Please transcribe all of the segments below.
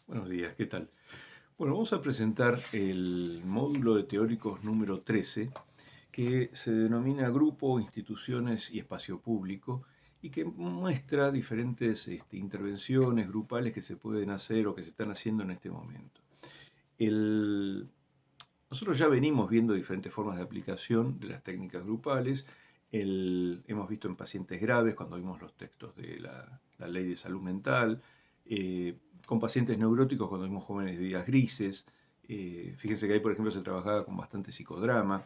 Buenos días, ¿qué tal? Bueno, vamos a presentar el módulo de teóricos número 13, que se denomina Grupo, Instituciones y Espacio Público, y que muestra diferentes intervenciones grupales que se pueden hacer o que se están haciendo en este momento. El- Nosotros ya venimos viendo diferentes formas de aplicación de las técnicas grupales. Hemos visto en pacientes graves, cuando vimos los textos de la ley de salud mental, con pacientes neuróticos, cuando vimos jóvenes de días grises. Fíjense que ahí, por ejemplo, se trabajaba con bastante psicodrama.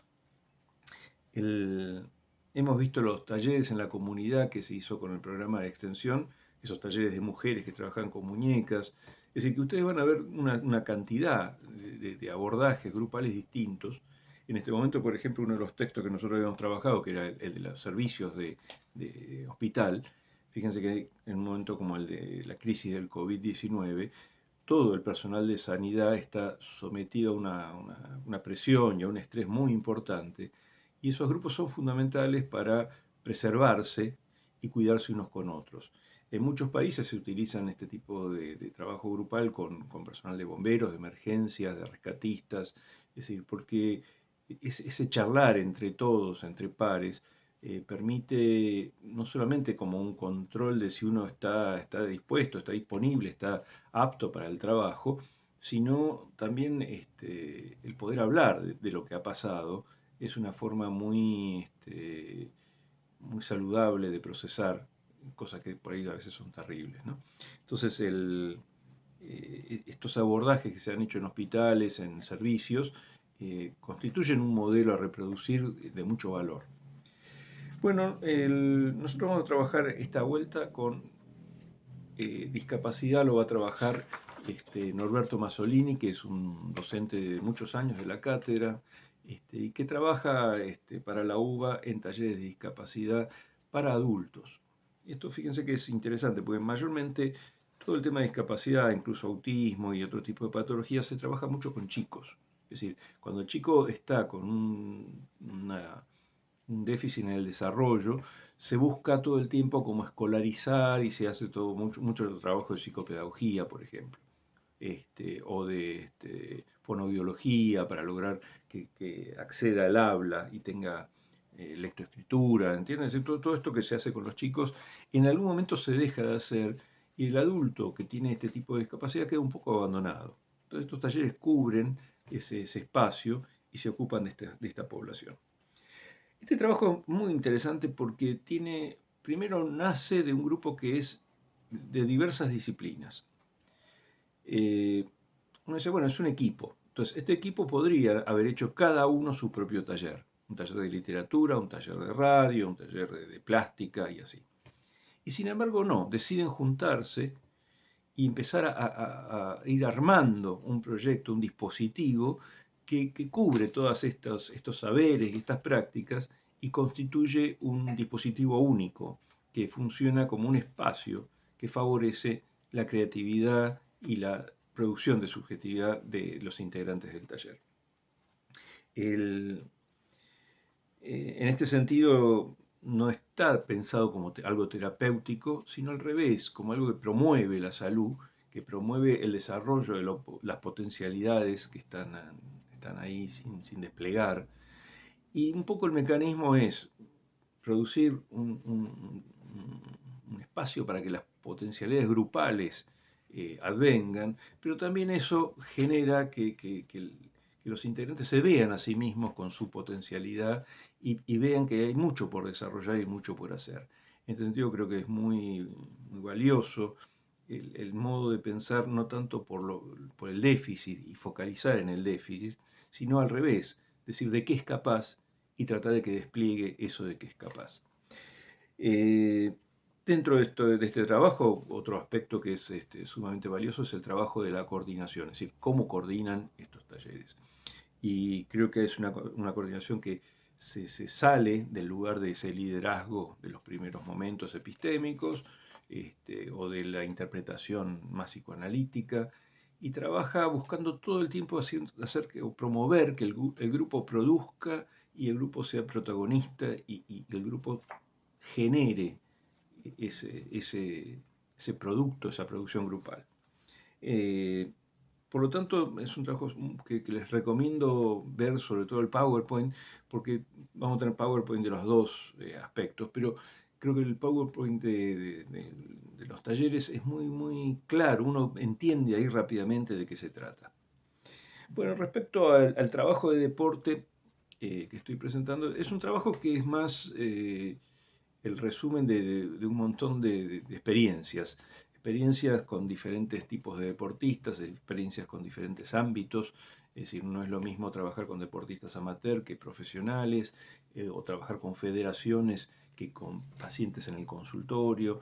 El- Hemos visto los talleres en la comunidad que se hizo con el programa de extensión, esos talleres de mujeres que trabajan con muñecas. Es decir, que ustedes van a ver una cantidad de abordajes grupales distintos. En este momento, por ejemplo, uno de los textos que nosotros habíamos trabajado, que era el de los servicios de hospital, fíjense que en un momento como el de la crisis del COVID-19, todo el personal de sanidad está sometido a una presión y a un estrés muy importante, y esos grupos son fundamentales para preservarse y cuidarse unos con otros. En muchos países se utilizan este tipo de trabajo grupal con personal de bomberos, de emergencias, de rescatistas, es decir, porque ese charlar entre todos, entre pares, permite no solamente como un control de si uno está dispuesto, está disponible, está apto para el trabajo, sino también el poder hablar de lo que ha pasado es una forma muy saludable de procesar cosas que por ahí a veces son terribles, ¿no? Entonces, estos abordajes que se han hecho en hospitales, en servicios, constituyen un modelo a reproducir de mucho valor. Bueno, nosotros vamos a trabajar esta vuelta con discapacidad, lo va a trabajar Norberto Masolini, que es un docente de muchos años de la cátedra, y que trabaja para la UBA en talleres de discapacidad para adultos. Esto fíjense que es interesante, porque mayormente todo el tema de discapacidad, incluso autismo y otro tipo de patologías, se trabaja mucho con chicos. Es decir, cuando el chico está con un déficit en el desarrollo, se busca todo el tiempo como escolarizar y se hace todo mucho trabajo de psicopedagogía, por ejemplo, o de fonoaudiología para lograr que acceda al habla y tenga lectoescritura, ¿entiendes? Todo esto que se hace con los chicos, en algún momento se deja de hacer y el adulto que tiene este tipo de discapacidad queda un poco abandonado. Entonces estos talleres cubren ese espacio y se ocupan de esta población. Este trabajo es muy interesante porque primero nace de un grupo que es de diversas disciplinas. Eh, Uno dice, bueno, es un equipo. Entonces, este equipo podría haber hecho cada uno su propio taller. Un taller de literatura, un taller de radio, un taller de plástica y así. Y sin embargo, no, deciden juntarse y empezar a ir armando un proyecto, un dispositivo que cubre todos estos saberes y estas prácticas y constituye un dispositivo único que funciona como un espacio que favorece la creatividad y la producción de subjetividad de los integrantes del taller. El, en este sentido, no está pensado como algo terapéutico, sino al revés, como algo que promueve la salud, que promueve el desarrollo de las potencialidades que están ahí sin desplegar. Y un poco el mecanismo es producir un espacio para que las potencialidades grupales advengan, pero también eso genera que los integrantes se vean a sí mismos con su potencialidad y vean que hay mucho por desarrollar y mucho por hacer. En este sentido creo que es muy valioso el modo de pensar no tanto por el déficit y focalizar en el déficit, sino al revés, decir de qué es capaz y tratar de que despliegue eso de que es capaz. Eh, Dentro de este trabajo, otro aspecto que es sumamente valioso es el trabajo de la coordinación, es decir, cómo coordinan estos talleres. Y creo que es una coordinación que se sale del lugar de ese liderazgo de los primeros momentos epistémicos o de la interpretación más psicoanalítica y trabaja buscando todo el tiempo o promover que el grupo produzca y el grupo sea protagonista y el grupo genere ese producto, esa producción grupal. Eh, por lo tanto, es un trabajo que les recomiendo ver, sobre todo el PowerPoint, porque vamos a tener PowerPoint de los dos aspectos, pero creo que el PowerPoint de los talleres es muy, muy claro, uno entiende ahí rápidamente de qué se trata. Bueno, respecto al trabajo de deporte que estoy presentando, es un trabajo que es más el resumen de un montón de experiencias, experiencias con diferentes tipos de deportistas, experiencias con diferentes ámbitos, es decir, no es lo mismo trabajar con deportistas amateur que profesionales, o trabajar con federaciones que con pacientes en el consultorio,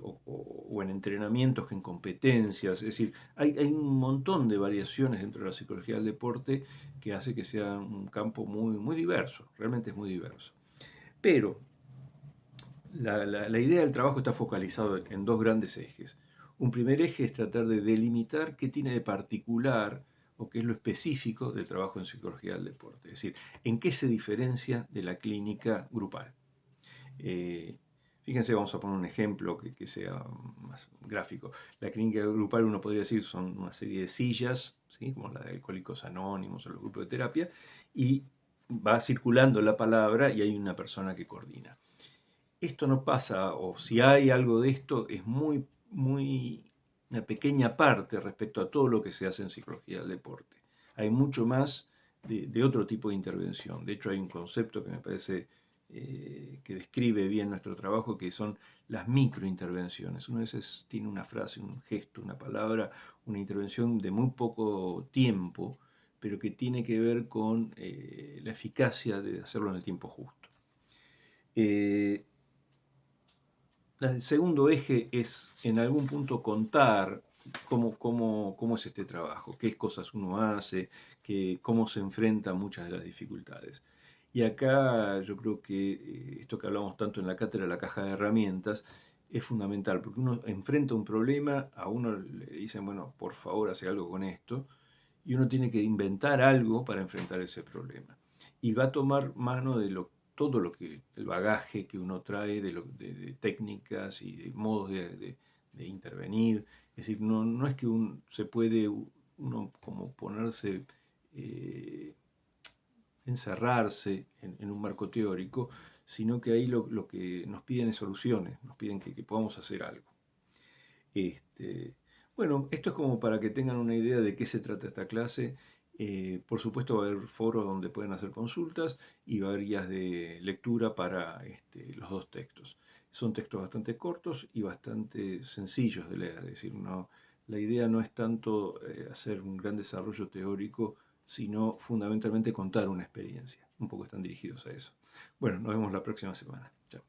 o en entrenamientos que en competencias, es decir, hay un montón de variaciones dentro de la psicología del deporte que hace que sea un campo muy, muy diverso, realmente es muy diverso. Pero la idea del trabajo está focalizado en dos grandes ejes. Un primer eje es tratar de delimitar qué tiene de particular o qué es lo específico del trabajo en psicología del deporte, es decir, en qué se diferencia de la clínica grupal. Eh, Fíjense, vamos a poner un ejemplo que sea más gráfico. La clínica grupal, uno podría decir, son una serie de sillas, ¿sí? Como la de Alcohólicos Anónimos o los grupos de terapia, y va circulando la palabra y hay una persona que coordina. Esto no pasa, o si hay algo de esto, es muy, muy, una pequeña parte respecto a todo lo que se hace en psicología del deporte. Hay mucho más de otro tipo de intervención. De hecho, hay un concepto que me parece que describe bien nuestro trabajo, que son las microintervenciones. Uno a veces tiene una frase, un gesto, una palabra, una intervención de muy poco tiempo, pero que tiene que ver con la eficacia de hacerlo en el tiempo justo. Eh, el segundo eje es en algún punto contar cómo es este trabajo, qué cosas uno hace, cómo se enfrenta a muchas de las dificultades. Y acá yo creo que esto que hablamos tanto en la cátedra, la caja de herramientas, es fundamental, porque uno enfrenta un problema, a uno le dicen, bueno, por favor, hace algo con esto, y uno tiene que inventar algo para enfrentar ese problema. Y va a tomar mano de todo lo que, el bagaje que uno trae de técnicas y de modos de intervenir. Es decir, no es que se puede uno como ponerse, eh, encerrarse en un marco teórico, sino que ahí lo que nos piden es soluciones, nos piden que podamos hacer algo. Este, bueno, esto es como para que tengan una idea de qué se trata esta clase. Por supuesto va a haber foros donde pueden hacer consultas y va a haber guías de lectura para los dos textos. Son textos bastante cortos y bastante sencillos de leer, es decir, la idea no es tanto hacer un gran desarrollo teórico, sino fundamentalmente contar una experiencia. Un poco están dirigidos a eso. Bueno, nos vemos la próxima semana. Chao.